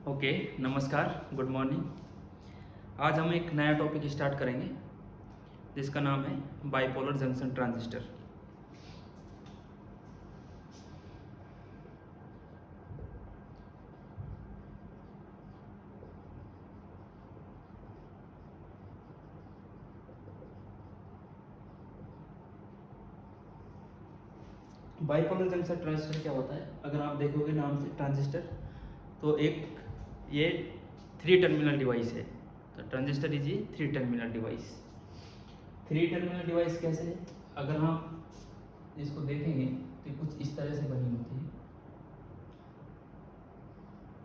Okay, नमस्कार, good morning. आज हम एक नया टॉपिक स्टार्ट करेंगे जिसका नाम है bipolar junction transistor. Bipolar junction transistor क्या होता है? अगर आप देखोगे नाम से ट्रांजिस्टर, तो एक ये 3 टर्मिनल डिवाइस है। तो ट्रांजिस्टर इज ये 3 टर्मिनल डिवाइस। 3 टर्मिनल डिवाइस कैसे है? अगर हम इसको देखेंगे तो कुछ इस तरह से बनी होती है,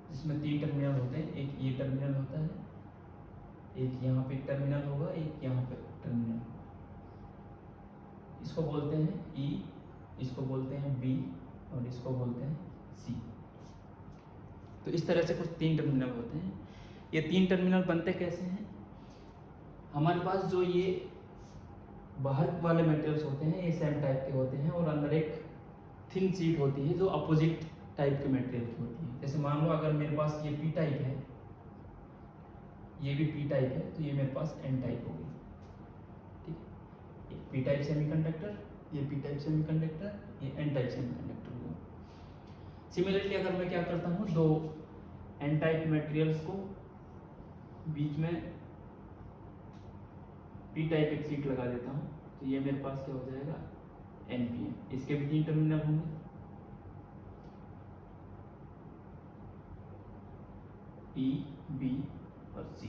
जिसमें 3 टर्मिनल होते हैं। एक ये टर्मिनल होता है, एक यहाँ पे टर्मिनल होगा, एक यहाँ पे टर्मिनल। इसको बोलते हैं ई, इसको बोलते हैं बी और इसको बोलते हैं सी। तो इस तरह से कुछ 3 टर्मिनल होते हैं। ये 3 टर्मिनल बनते कैसे हैं? हमारे पास जो ये बाहर वाले मटेरियल्स होते हैं ये सेम टाइप के होते हैं, और अंदर एक थिन शीट होती है जो अपोजिट टाइप के मटेरियल की होती है। जैसे मान लो अगर मेरे पास ये पी टाइप है, ये भी पी टाइप है, तो ये मेरे पास एन टाइप होगी। ठीक है, एक पी टाइप सेमीकंडक्टर, ये पी टाइप सेमीकंडक्टर, ये एन टाइप सेमीकंडक्टर होगा। सिमिलरली अगर मैं क्या करता हूँ, दो एन टाइप मटेरियल्स को बीच में पी टाइप एक शीट लगा देता हूँ, तो ये मेरे पास क्या हो जाएगा, एन पी एन। इसके भी 3 टर्मिनल होंगे, ई, बी और सी।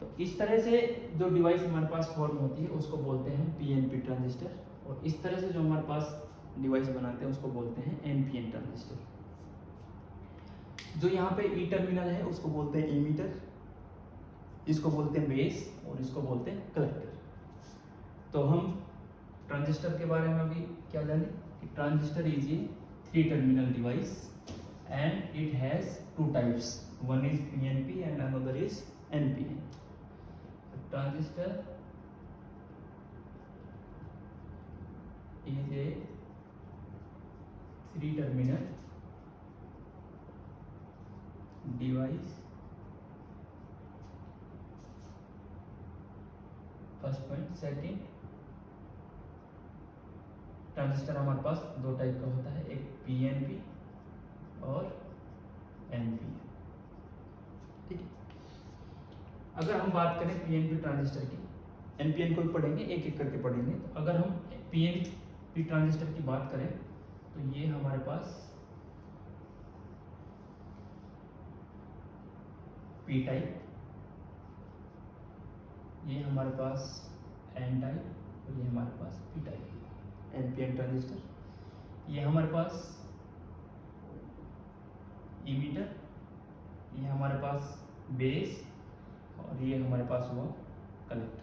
तो इस तरह से जो डिवाइस हमारे पास फॉर्म होती है उसको बोलते हैं पीएनपी ट्रांजिस्टर, और इस तरह से जो हमारे पास डिवाइस बनाते हैं उसको बोलते हैं एनपीएन ट्रांजिस्टर। जो यहाँ पे ई टर्मिनल है उसको बोलते हैं इमीटर, इसको बोलते हैं बेस और इसको बोलते हैं कलेक्टर। तो हम ट्रांजिस्टर के बारे में अभी क्या जाने कि transistor is a 3 terminal device and it has 2 types, one is PNP and another is NPN. The transistor is a 3 terminal device. First point. Second, transistor हमारे पास 2 टाइप का होता है, एक PNP और एनपीएन। ठीक है, अगर हम बात करें पीएनपी ट्रांजिस्टर की, एनपीएन को भी पढ़ेंगे, एक एक करके पढ़ेंगे। तो अगर हम पीएनपी ट्रांजिस्टर की बात करें तो ये हमारे पास पी टाइप, ये हमारे पास एन टाइप और ये हमारे पास पी टाइप एनपीएन ट्रांजिस्टर। ये हमारे पास इमीटर, ये हमारे पास बेस और ये हमारे पास हुआ कलेक्टर।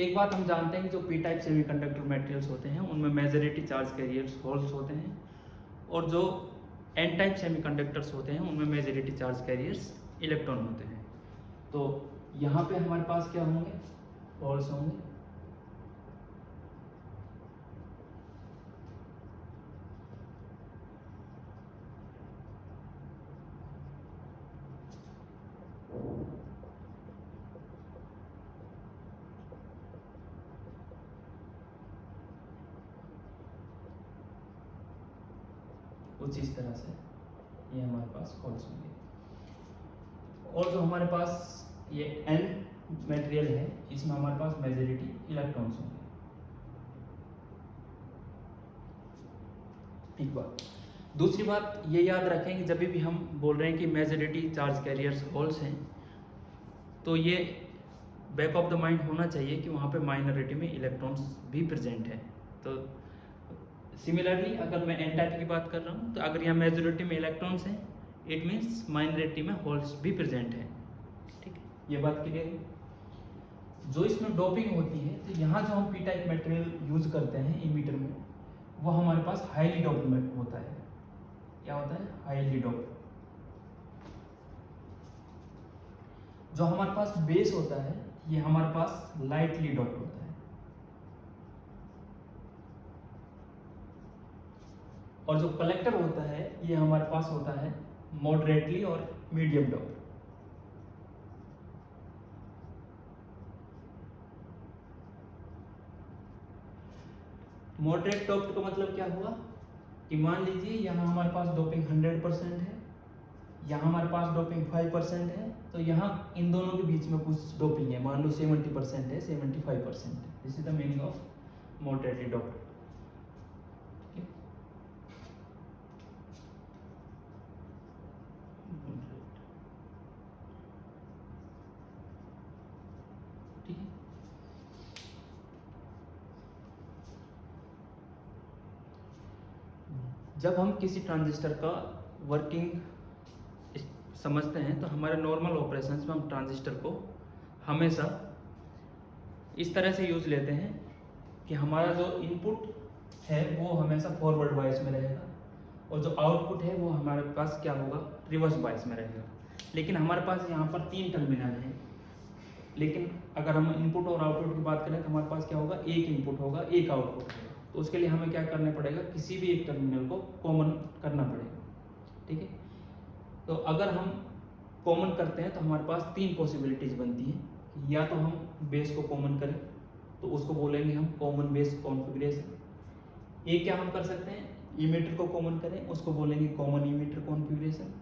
एक बात हम जानते हैं कि जो पी टाइप सेमीकंडक्टर मटेरियल्स होते हैं उनमें मेजॉरिटी चार्ज कैरियर्स होल्स होते हैं, और जो एन टाइप सेमीकंडक्टर्स होते हैं उनमें मेजॉरिटी चार्ज कैरियर्स इलेक्ट्रॉन होते हैं। तो यहाँ पे हमारे पास क्या होंगे, होल्स होंगे, कुछ इस तरह से ये हमारे पास होल्स होंगे। और जो हमारे पास ये एन मटेरियल है इसमें हमारे पास मेजॉरिटी इलेक्ट्रॉन्स होंगे। एक बात, दूसरी बात ये याद रखें कि जब भी हम बोल रहे हैं कि मेजॉरिटी चार्ज कैरियर्स होल्स हैं, तो ये बैक ऑफ द माइंड होना चाहिए कि वहाँ पे माइनॉरिटी में इलेक्ट्रॉन्स भी प्रेजेंट है। तो सिमिलरली अगर मैं एन टाइप की बात कर रहा हूँ, तो अगर यहाँ मेजॉरिटी में इलेक्ट्रॉन्स हैं, इट मीन्स माइनॉरिटी में होल्स भी प्रेजेंट है। ठीक है, ये बात क्लियर है। जो इसमें डोपिंग होती है, तो यहाँ जो हम पी टाइप मटेरियल यूज करते हैं इमीटर में, वो हमारे पास हाईली डोप्ड होता है। क्या होता है? Highly doped. जो हमारे पास बेस होता है ये हमारे पास लाइटली डोप्ड होता है। और जो कलेक्टर होता है ये हमारे पास होता है मॉडरेटली और मीडियम डॉप्ड। मॉडरेट डॉप्ड का मतलब क्या हुआ कि मान लीजिए यहाँ हमारे पास डोपिंग 100% है, यहाँ हमारे पास डोपिंग 5% है, तो यहाँ इन दोनों के बीच में कुछ डोपिंग है, मान लो 70% है, 75% है। This is the meaning of moderately doped. ठीक है, जब हम किसी ट्रांजिस्टर का वर्किंग समझते हैं तो हमारे नॉर्मल ऑपरेशंस में हम ट्रांजिस्टर को हमेशा इस तरह से यूज लेते हैं कि हमारा जो इनपुट है वो हमेशा फॉरवर्ड बायस में रहेगा और जो आउटपुट है वो हमारे पास क्या होगा, रिवर्स बायस में रहेगा। लेकिन हमारे पास यहाँ पर 3 टर्मिनल हैं, लेकिन अगर हम इनपुट और आउटपुट की बात करें तो हमारे पास क्या होगा, एक इनपुट होगा, एक आउटपुट होगा। तो उसके लिए हमें क्या करना पड़ेगा, किसी भी एक टर्मिनल को कॉमन करना पड़ेगा। ठीक है, तो अगर हम कॉमन करते हैं तो हमारे पास 3 पॉसिबिलिटीज बनती हैं। या तो हम बेस को कॉमन करें तो उसको बोलेंगे हम कॉमन बेस कॉन्फ़िगरेशन। एक क्या हम कर सकते हैं, इमीटर को कॉमन करें, उसको बोलेंगे कॉमन इमीटर कॉन्फ़िगरेशन।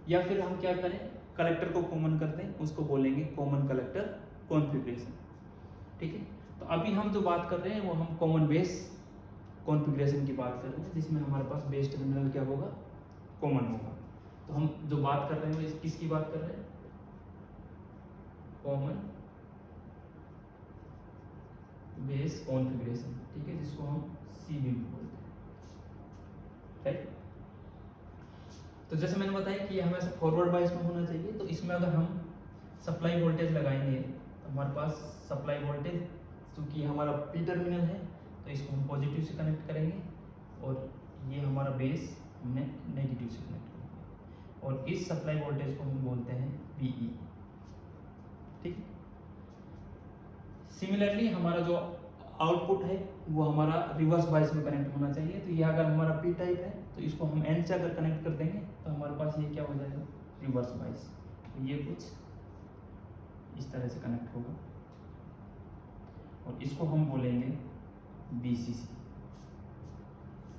या फिर हम क्या करें, कलेक्टर को कॉमन कर दें, उसको बोलेंगे कॉमन कलेक्टर कॉन्फ़िगरेशन। ठीक है, तो अभी हम जो बात कर रहे हैं वो हम कॉमन बेस कॉन्फ़िगरेशन की बात कर रहे हैं, जिसमें हमारे पास बेस टर्मिनल क्या होगा, कॉमन होगा। तो हम जो बात कर रहे हैं वो किसकी बात कर रहे हैं, कॉमन बेस कॉन्फ़िगरेशन। ठीक है, जिसको हम सीबी भी बोलते हैं, राइट। तो जैसे मैंने बताया कि ये हमेशा फॉरवर्ड बायस में होना चाहिए। तो इसमें अगर हम सप्लाई वोल्टेज लगाएंगे तो हमारे पास सप्लाई वोल्टेज, चूँकि हमारा पी टर्मिनल है तो इसको हम पॉजिटिव से कनेक्ट करेंगे और ये हमारा बेस हमने नेगेटिव से कनेक्ट करेंगे और इस सप्लाई वोल्टेज को हम बोलते हैं VE। ठीक, सिमिलरली हमारा जो आउटपुट है वो हमारा रिवर्स बायस में कनेक्ट होना चाहिए। तो ये अगर हमारा पी टाइप है तो इसको हम एन से अगर कनेक्ट कर देंगे तो हमारे पास ये क्या हो जाएगा, रिवर्स बायस। तो ये कुछ इस तरह से कनेक्ट होगा और इसको हम बोलेंगे BCC।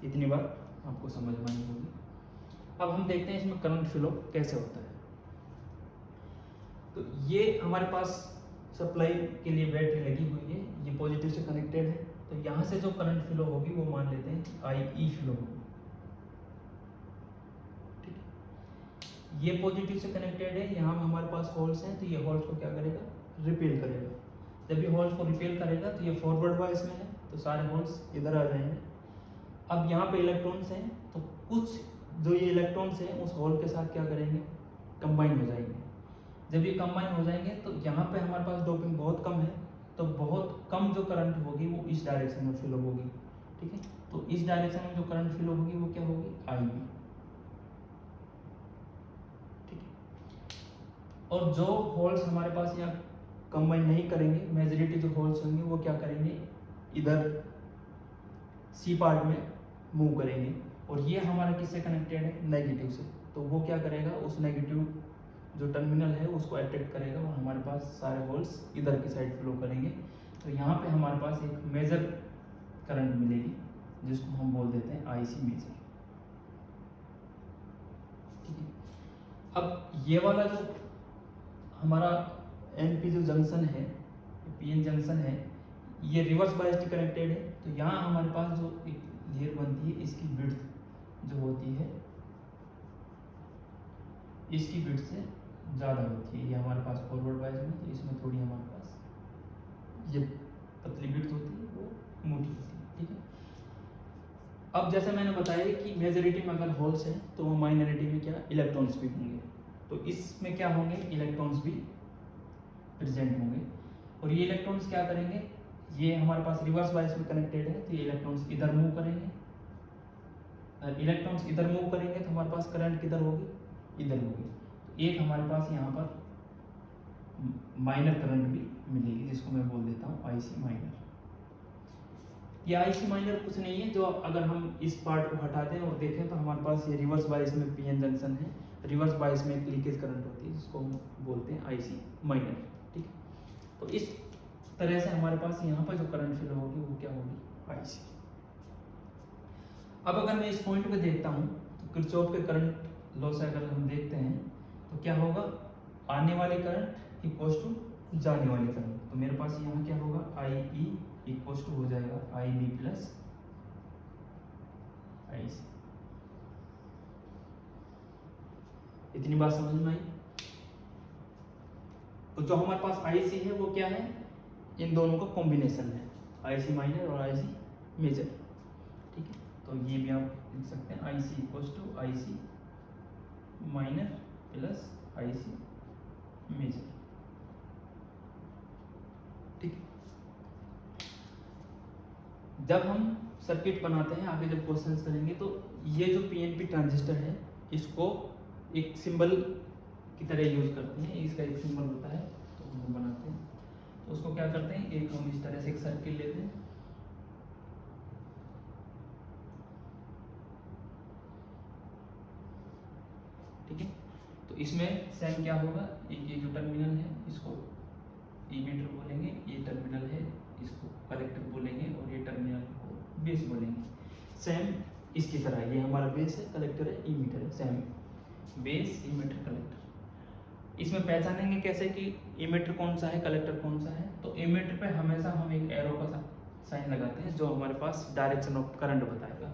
इतनी बात आपको समझ में आई होगी। अब हम देखते हैं इसमें करंट फ्लो कैसे होता है। तो ये हमारे पास सप्लाई के लिए बैटरी लगी हुई है, ये पॉजिटिव से कनेक्टेड है। तो यहाँ से जो करंट फ्लो होगी वो मान लेते हैं IE फ्लो होगी। ठीक है, ये पॉजिटिव से कनेक्टेड है, यहाँ हमारे पास होल्स हैं, तो ये होल्स को क्या करेगा, रिपेल करेगा। जब ये होल्स को रिपेल करेगा तो ये फॉरवर्ड बायस में है, तो सारे होल्स इधर आ जाएंगे। अब यहाँ पे इलेक्ट्रॉन्स हैं, तो कुछ जो ये इलेक्ट्रॉन्स हैं उस होल के साथ क्या करेंगे, कंबाइन हो जाएंगे। जब ये कंबाइन हो जाएंगे तो यहाँ पे हमारे पास डोपिंग बहुत कम है, तो बहुत कम जो करंट होगी वो इस डायरेक्शन में फ्लो होगी। ठीक है, तो इस डायरेक्शन में जो करंट फ्लो होगी वो क्या होगी, IB। ठीक है, और जो होल्स हमारे पास यहाँ कंबाइन नहीं करेंगे, मेजॉरिटी जो होल्स होंगे वो क्या करेंगे, इधर C पार्ट में मूव करेंगे। और ये हमारा किससे कनेक्टेड है, नेगेटिव से। तो वो क्या करेगा, उस नेगेटिव जो टर्मिनल है उसको अट्रैक्ट करेगा और हमारे पास सारे होल्स इधर की साइड फ्लो करेंगे। तो यहाँ पे हमारे पास एक मेजर करंट मिलेगी जिसको हम बोल देते हैं IC मेजर। ठीक है, अब ये वाला जो हमारा NP जो जंक्शन है, PN जंक्शन है, ये रिवर्स बायस्ड कनेक्टेड है। तो यहाँ हमारे पास जो एक लेयर बनती है इसकी विड्थ जो होती है, इसकी विड्थ से ज़्यादा होती है। ये हमारे पास फॉरवर्ड बायस में, तो इसमें थोड़ी हमारे पास ये पतली विड्थ होती है, वो मोटी होती है। ठीक है, अब जैसे मैंने बताया कि मेजॉरिटी में अगर होल्स हैं तो वो माइनॉरिटी में क्या, इलेक्ट्रॉन्स भी होंगे। तो इसमें क्या होंगे, इलेक्ट्रॉन्स भी प्रेजेंट होंगे। और ये इलेक्ट्रॉन्स क्या करेंगे, ये हमारे पास रिवर्स बायस में कनेक्टेड है, तो ये इलेक्ट्रॉन्स इधर मूव करेंगे। इलेक्ट्रॉन्स इधर मूव करेंगे तो हमारे पास करंट किधर होगी, इधर होगी। तो एक हमारे पास यहाँ पर माइनर करंट भी मिलेगी, जिसको मैं बोल देता हूँ IC माइनर। ये आईसी माइनर कुछ नहीं है, जो अगर हम इस पार्ट को हटा दें और देखें तो हमारे पास ये रिवर्स बायस में पीएन जंक्शन है, रिवर्स बायस में एक लीकेज करंट होती है जिसको हम बोलते हैं आईसी माइनर। ठीक है, तो इस तरह से हमारे पास यहाँ पर जो करंट फ्लो होगी वो क्या होगी, आईसी। अब अगर मैं इस पॉइंट को देखता हूँ तो किरचॉफ के करंट लॉ से अगर हम देखते हैं तो क्या होगा, आने वाली करंट इक्वल्स टू जाने वाली करंट। तो मेरे पास यहाँ क्या होगा, आई ई इक्वल्स टू हो जाएगा आई बी प्लस आई सी। इतनी बात समझ में आई। तो जो हमारे पास आई सी है वो क्या है, इन दोनों का कॉम्बिनेशन है, आई सी माइनर और आई सी मेजर। ठीक है, तो ये भी आप लिख सकते हैं I C equals to I C minor plus I C major. ठीक है, जब हम सर्किट बनाते हैं, आगे जब क्वेश्चंस करेंगे, तो ये जो पीएनपी ट्रांजिस्टर है इसको एक सिंबल की तरह यूज करते हैं, इसका एक सिंबल होता है तो हम बनाते हैं। तो उसको क्या करते हैं, एक हम इस तरह से एक सर्किल लेते हैं, ठीक है। तो इसमें सेम क्या होगा, ये जो टर्मिनल है इसको इमीटर बोलेंगे, ये टर्मिनल है इसको कलेक्टर बोलेंगे, और ये टर्मिनल को बेस बोलेंगे। सेम इसकी तरह ये हमारा बेस है, कलेक्टर है, इमीटर है, सेम बेस इमीटर कलेक्टर। इसमें पहचानेंगे कैसे कि इमीटर कौन सा है, कलेक्टर कौन सा है। तो इमीटर पे हमेशा हम एक एरो का साइन लगाते हैं जो हमारे पास डायरेक्शन ऑफ करंट बताएगा,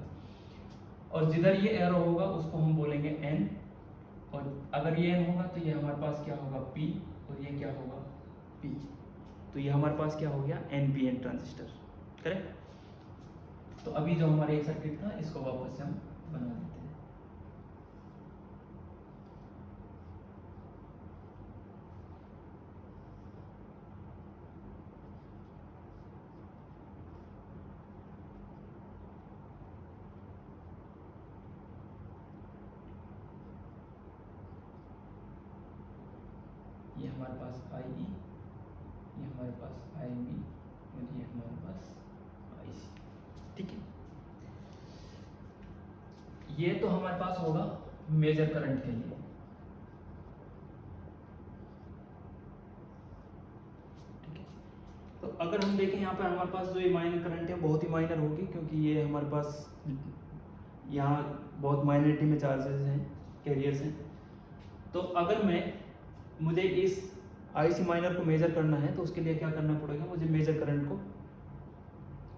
और जिधर ये एरो होगा उसको हम बोलेंगे एन, और अगर ये एन होगा तो ये हमारे पास क्या होगा, पी, और ये क्या होगा, पी। तो ये हमारे पास क्या हो गया, एनपीएन ट्रांजिस्टर, करेक्ट। तो अभी जो हमारे एक सर्किट था इसको वापस से हम बना देते हैं। ये हमारे पास आई ई, ये हमारे पास आई बी, और ये हमारे पास आई सी। ठीक है, ये तो हमारे पास होगा मेजर करंट के लिए। ठीक है, तो अगर हम देखें यहाँ पर हमारे पास जो ये माइनर करंट है बहुत ही माइनर होगी, क्योंकि ये हमारे पास यहाँ बहुत माइनरिटी में चार्जेस हैं, कैरियर्स हैं। तो अगर मुझे इस आईसी माइनर को मेजर करना है तो उसके लिए क्या करना पड़ेगा, मुझे मेजर करंट को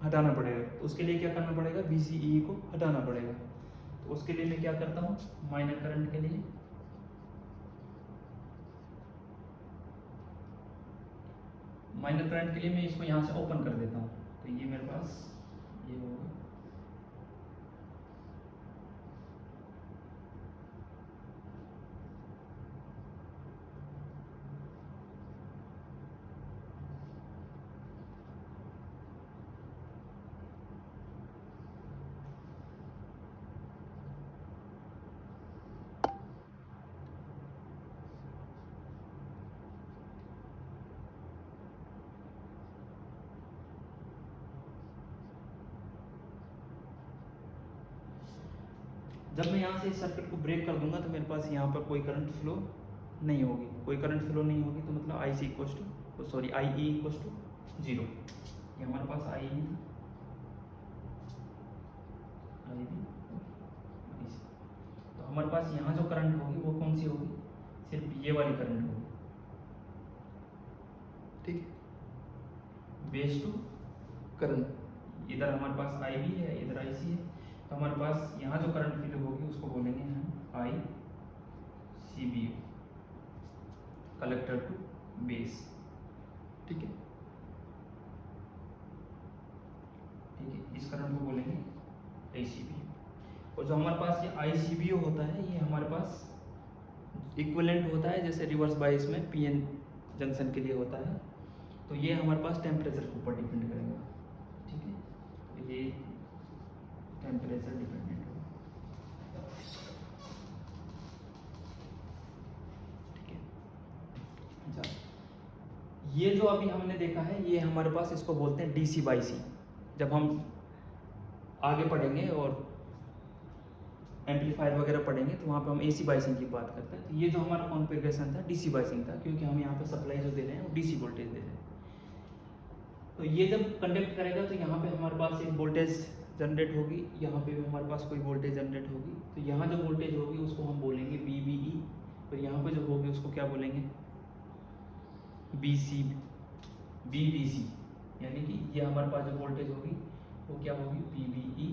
हटाना पड़ेगा। तो उसके लिए क्या करना पड़ेगा, बीसीई को हटाना पड़ेगा। तो उसके लिए मैं क्या करता हूँ, माइनर करंट के लिए मैं इसको यहाँ से ओपन कर देता हूँ। तो ये मेरे पास ये होगा, जब मैं यहाँ से इस सर्किट को ब्रेक कर दूंगा तो मेरे पास यहाँ पर कोई करंट फ्लो नहीं होगी। कोई करंट फ्लो नहीं होगी तो मतलब I C equals to sorry I E equals to 0। ये हमारे पास आई ई था, आई बी, आई सी। तो हमारे पास यहाँ जो करंट होगी वो कौन सी होगी, सिर्फ ये वाली करंट होगी। ठीक है, बेस टू करंट, इधर हमारे पास आई बी है, इधर आई सी है। तो हमारे पास यहाँ जो करंट फ्लो होगी उसको बोलेंगे हम I C B, collector to base. ठीक है, इस करंट को बोलेंगे आई सी बी। और जो हमारे पास ये आई सी बी होता है ये हमारे पास इक्विवेलेंट होता है जैसे रिवर्स बायस में पीएन जंक्शन के लिए होता है। तो ये हमारे पास टेम्परेचर के ऊपर डिपेंड करेगा। ठीक है, तो ये टेम्परेचर डिपेंडेंट होगा। ठीक है, अच्छा, ये जो अभी हमने देखा है ये हमारे पास इसको बोलते हैं डीसी बाई सी। जब हम आगे पढ़ेंगे और एम्पलीफायर वगैरह पढ़ेंगे तो वहाँ पे हम एसी बाइसिंग की बात करते हैं। तो ये जो हमारा कॉन्फ़िगरेशन था डीसी बाइसिंग था, क्योंकि हम यहाँ पे सप्लाई जो दे रहे हैं वो डीसी वोल्टेज दे रहे हैं। तो ये जब कंडक्ट करेगा तो यहाँ पे हमारे पास एक वोल्टेज जनरेट होगी, यहाँ पे भी हमारे पास कोई वोल्टेज जनरेट होगी। तो यहाँ जो वोल्टेज होगी उसको हम बोलेंगे VBE, और यहाँ पे जो होगी उसको क्या बोलेंगे BBC, यानी कि ये हमारे पास जो वोल्टेज होगी वो क्या होगी VBE।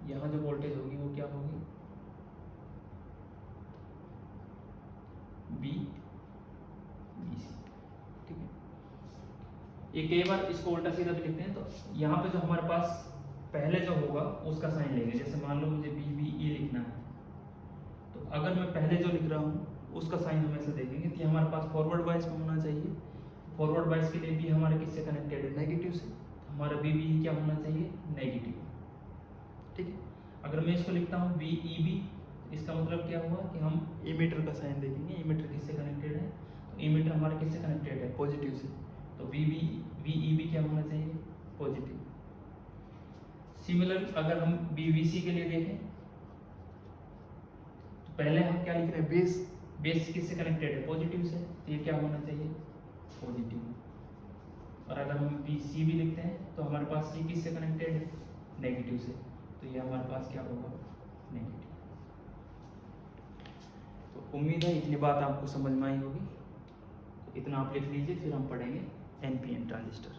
यहाँ जो वोल्टेज होगी वो क्या होगी BBC। ठीक है, ये कई बार इसको उल्टा सीधा भी लिखते हैं। तो यहाँ पे जो हमारे पास पहले जो होगा उसका साइन लेंगे। जैसे मान लो मुझे BBE लिखना है, तो अगर मैं पहले जो लिख रहा हूँ उसका साइन हमेशा देखेंगे कि हमारे पास फॉरवर्ड बायस में होना चाहिए। फॉरवर्ड बायस के लिए भी हमारे किससे कनेक्टेड है नेगेटिव से, हमारा BBE क्या होना चाहिए नेगेटिव। ठीक है, अगर मैं इसको लिखता हूँ VEB, इसका मतलब क्या हुआ कि हम एमीटर का साइन देखेंगे। एमीटर किससे कनेक्टेड है, तो एमीटर हमारा किससे कनेक्टेड है पॉजिटिव से, तो VEB क्या होना चाहिए पॉजिटिव। सिमिलर अगर हम BBC के लिए देखें तो पहले हम क्या लिख रहे हैं बेस किससे कनेक्टेड है पॉजिटिव से, तो ये क्या होना चाहिए पॉजिटिव। और अगर हम BCB लिखते हैं तो हमारे पास C किससे कनेक्टेड है नेगेटिव से, तो ये हमारे पास क्या होगा नेगेटिव। तो उम्मीद है इतनी बात आपको समझ में आई होगी। तो इतना आप लिख लीजिए, फिर हम पढ़ेंगे NPN ट्रांजिस्टर।